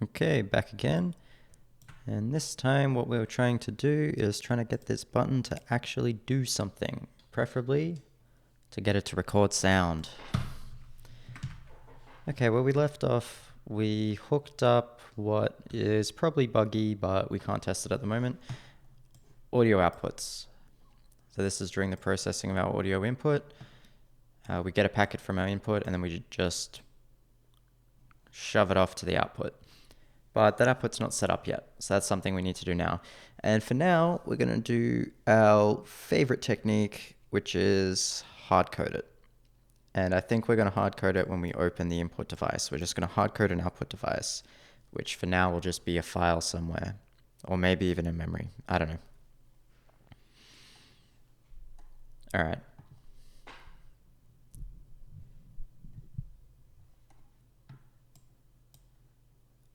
Okay, back again. And this time what we were trying to do is trying to get this button to actually do something. Preferably to get it to record sound. Okay, where we left off, we hooked up what is probably buggy, but we can't test it at the moment. Audio outputs. So this is during the processing of our audio input. We get a packet from our input and then we just shove it off to the output. But that output's not set up yet, so that's something we need to do now. And for now, we're going to do our favorite technique, which is hard code it. And I think we're going to hard code it when we open the input device. We're just going to hard code an output device, which for now will just be a file somewhere, or maybe even in memory. I don't know. All right.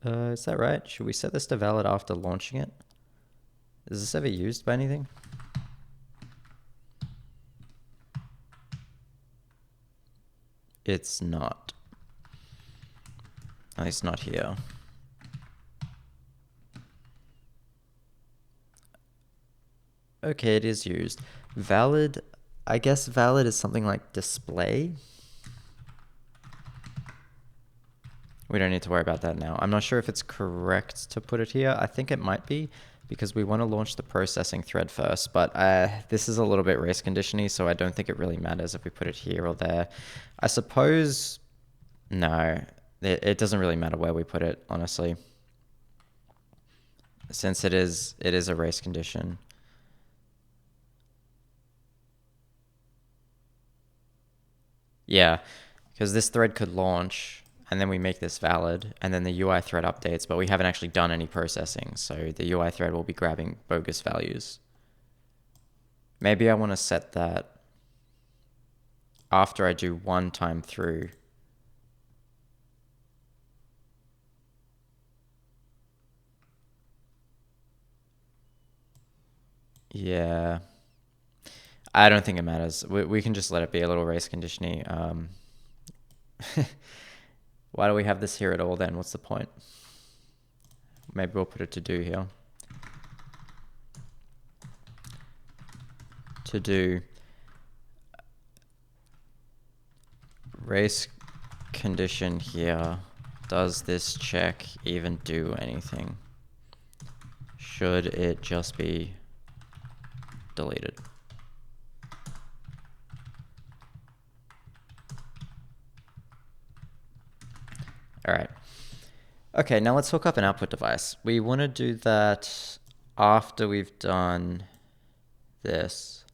Is that right? Should we set this to valid after launching it? Is this ever used by anything? It's not. At least not here. Okay, it is used. Valid, I guess valid is something like display. We don't need to worry about that now. I'm not sure if it's correct to put it here. I think it might be because we want to launch the processing thread first, but this is a little bit race conditiony, so I don't think it really matters if we put it here or there. I suppose, no, it doesn't really matter where we put it, honestly, since it is a race condition. Yeah, because this thread could launch and then we make this valid and then the UI thread updates, but we haven't actually done any processing. So the UI thread will be grabbing bogus values. Maybe I want to set that after I do one time through. Yeah. I don't think it matters. We can just let it be a little race conditiony. Why do we have this here at all then? What's the point? Maybe we'll put it to do here. To do race condition here. Does this check even do anything? Should it just be deleted? All right. Okay, now let's hook up an output device. We want to do that after we've done this.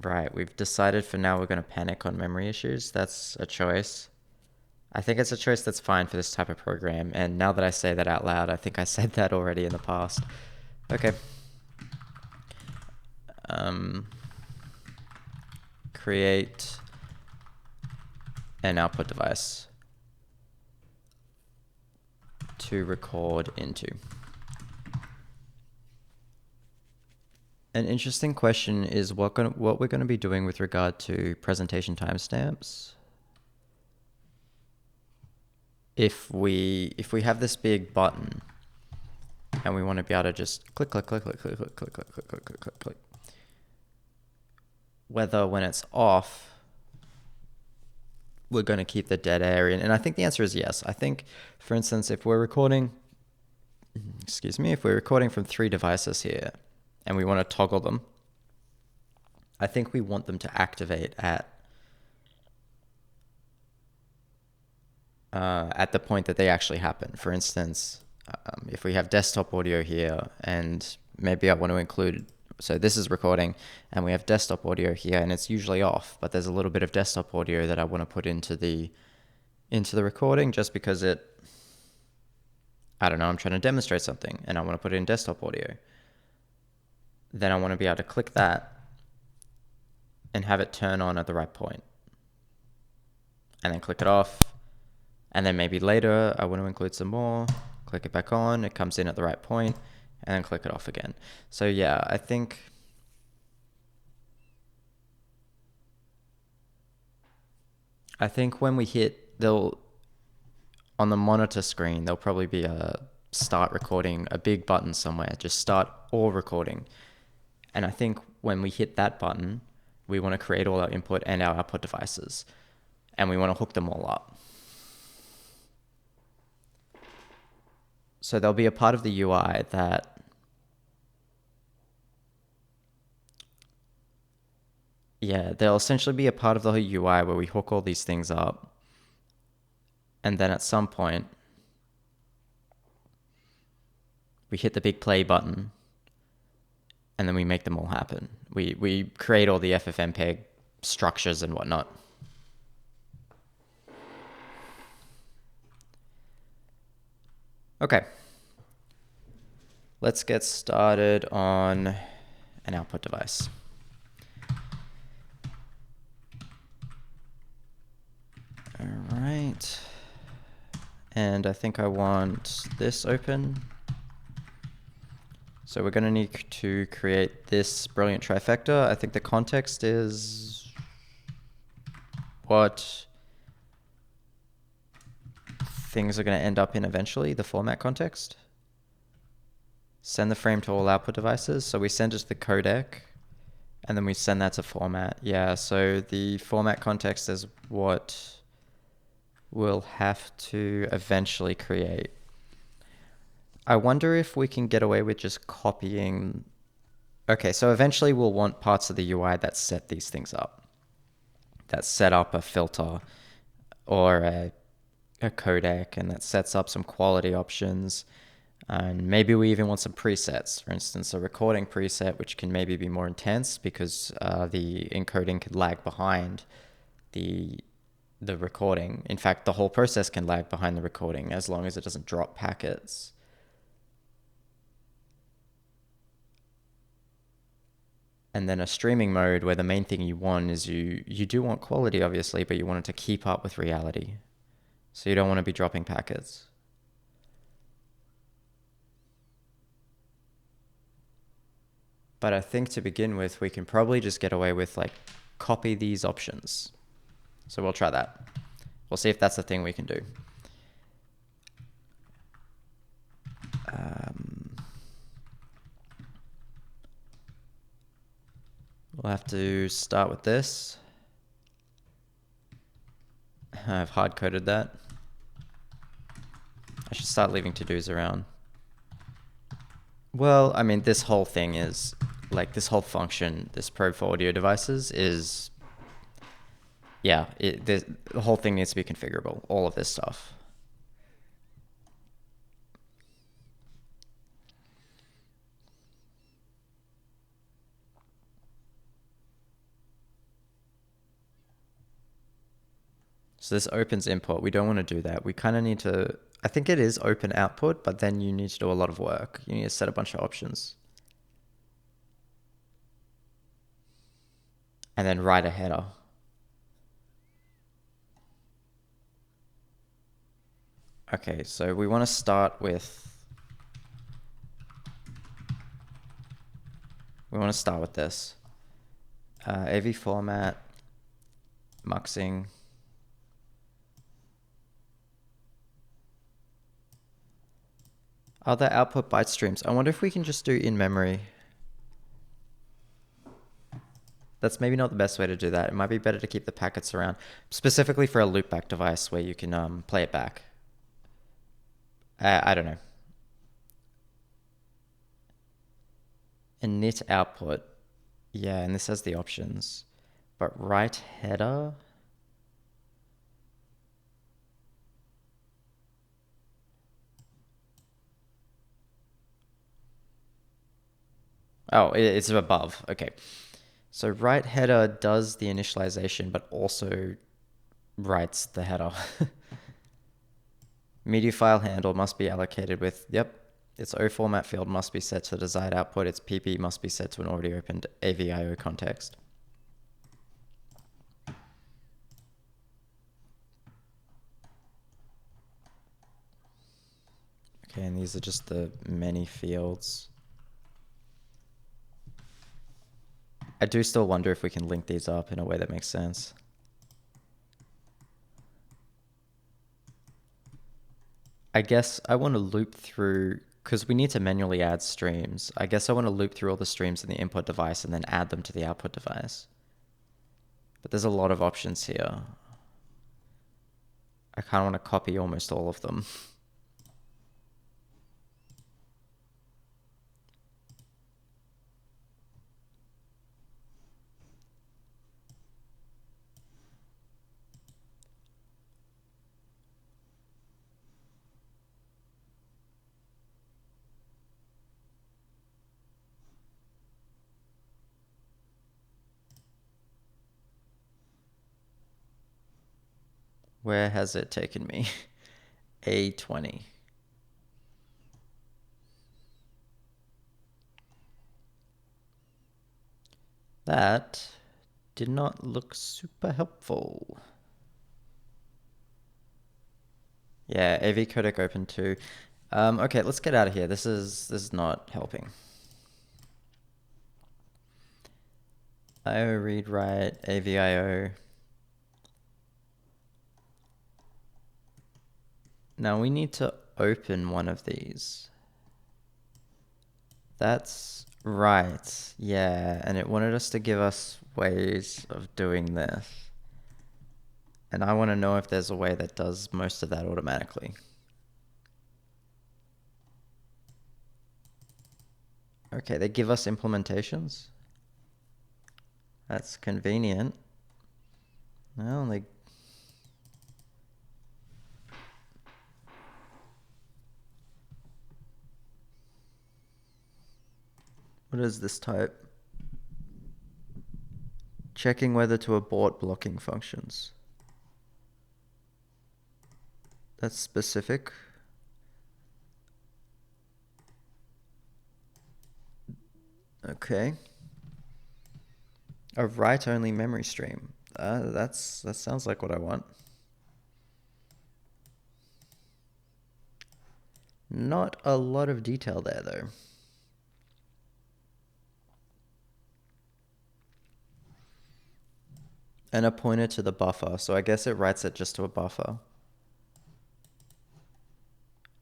Right, we've decided for now we're going to panic on memory issues. That's a choice. I think it's a choice that's fine for this type of program. And now that I say that out loud, I think I said that already in the past. Okay. Create an output device to record into. An interesting question is what we're going to be doing with regard to presentation timestamps. If we have this big button and we want to be able to just click, click, click, click, click, click, click, click, click, click, click, click, click. Whether when it's off, we're going to keep the dead area. And I think the answer is yes. I think, for instance, if we're recording, if we're recording from 3 devices here and we want to toggle them, I think we want them to activate at the point that they actually happen. For instance, if we have desktop audio here and maybe I want to include, so this is recording and we have desktop audio here and it's usually off, but there's a little bit of desktop audio that I want to put into the recording just because I don't know, I'm trying to demonstrate something and I want to put it in desktop audio. Then I want to be able to click that and have it turn on at the right point. And then click it off. And then maybe later I want to include some more. Click it back on, it comes in at the right point, and then click it off again. So yeah, I think I think when we hit, on the monitor screen, there'll probably be a start recording, a big button somewhere, just start all recording. And I think when we hit that button, we want to create all our input and our output devices. And we want to hook them all up. So there'll be a part of the UI that there'll essentially be a part of the UI where we hook all these things up. And then at some point, we hit the big play button, and then we make them all happen. We create all the FFmpeg structures and whatnot. Okay. Let's get started on an output device. All right. And I think I want this open. So we're going to need to create this brilliant trifecta. I think the context is what things are going to end up in eventually, the format context. Send the frame to all output devices. So we send it to the codec, and then we send that to format. Yeah, so the format context is what we'll have to eventually create. I wonder if we can get away with just copying. Okay, so eventually we'll want parts of the UI that set these things up. That set up a filter or a codec, and that sets up some quality options. And maybe we even want some presets. For instance, a recording preset, which can maybe be more intense because the encoding could lag behind the recording. In fact, the whole process can lag behind the recording as long as it doesn't drop packets. And then a streaming mode where the main thing you want is you do want quality, obviously, but you want it to keep up with reality. So you don't want to be dropping packets. But I think to begin with, we can probably just get away with like copy these options. So we'll try that. We'll see if that's the thing we can do. We'll have to start with this. I've hard-coded that. I should start leaving to-dos around. Well, I mean, this whole thing is, like, this whole function, this probe for audio devices is, yeah, the whole thing needs to be configurable, all of this stuff. So this opens input. We don't want to do that. We kind of need to, I think it is open output, but then you need to do a lot of work. You need to set a bunch of options. And then write a header. Okay, so we want to start with, this. AV format, muxing. Other output byte streams. I wonder if we can just do in memory. That's maybe not the best way to do that. It might be better to keep the packets around, specifically for a loopback device where you can play it back. I don't know. Init output. Yeah, and this has the options. But write header. Oh, it's above. Okay. So write header does the initialization, but also writes the header. Media file handle must be allocated with, its O format field must be set to desired output. Its PP must be set to an already opened AVIO context. Okay, and these are just the many fields. I do still wonder if we can link these up in a way that makes sense. I guess I want to loop through, because we need to manually add streams. I guess I want to loop through all the streams in the input device and then add them to the output device. But there's a lot of options here. I kind of want to copy almost all of them. Where has it taken me? A20. That did not look super helpful. Yeah, AV codec open too. Okay, let's get out of here. This is not helping. IO read write AVIO. Now we need to open one of these. That's right. Yeah, and it wanted us to give us ways of doing this. And I want to know if there's a way that does most of that automatically. Okay, they give us implementations. That's convenient. Well, they... What is this type? Checking whether to abort blocking functions. That's specific. Okay. A write-only memory stream. That sounds like what I want. Not a lot of detail there, though. And a pointer to the buffer, so I guess it writes it just to a buffer.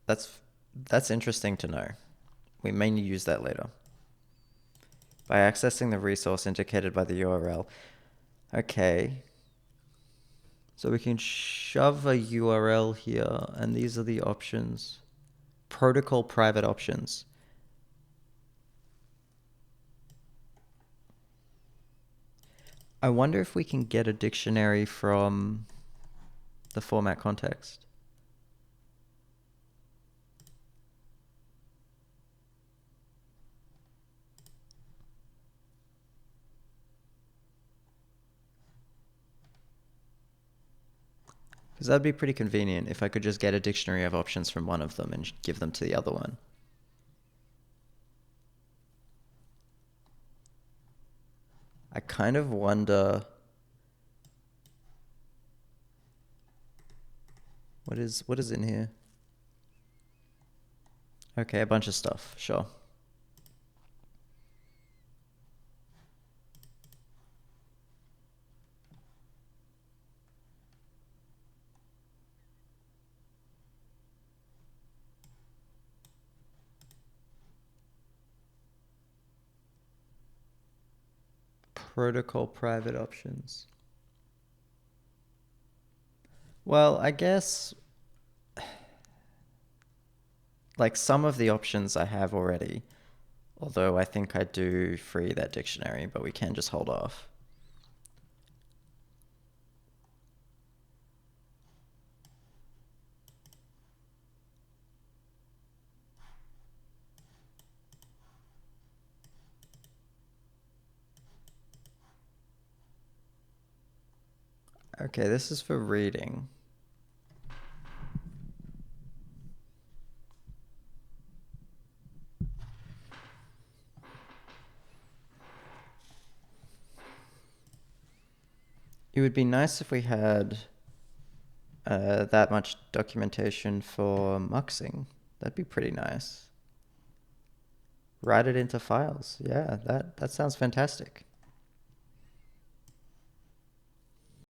That's interesting to know. We may use that later. By accessing the resource indicated by the URL. Okay. So we can shove a URL here, and these are the options. Protocol private options. I wonder if we can get a dictionary from the format context. Because that'd be pretty convenient if I could just get a dictionary of options from one of them and give them to the other one. I kind of wonder... What is in here? Okay, a bunch of stuff, sure. Protocol private options. Well, I guess like some of the options I have already, although I think I do free that dictionary, but we can just hold off. Okay, this is for reading. It would be nice if we had that much documentation for muxing. That'd be pretty nice. Write it into files. Yeah, that sounds fantastic.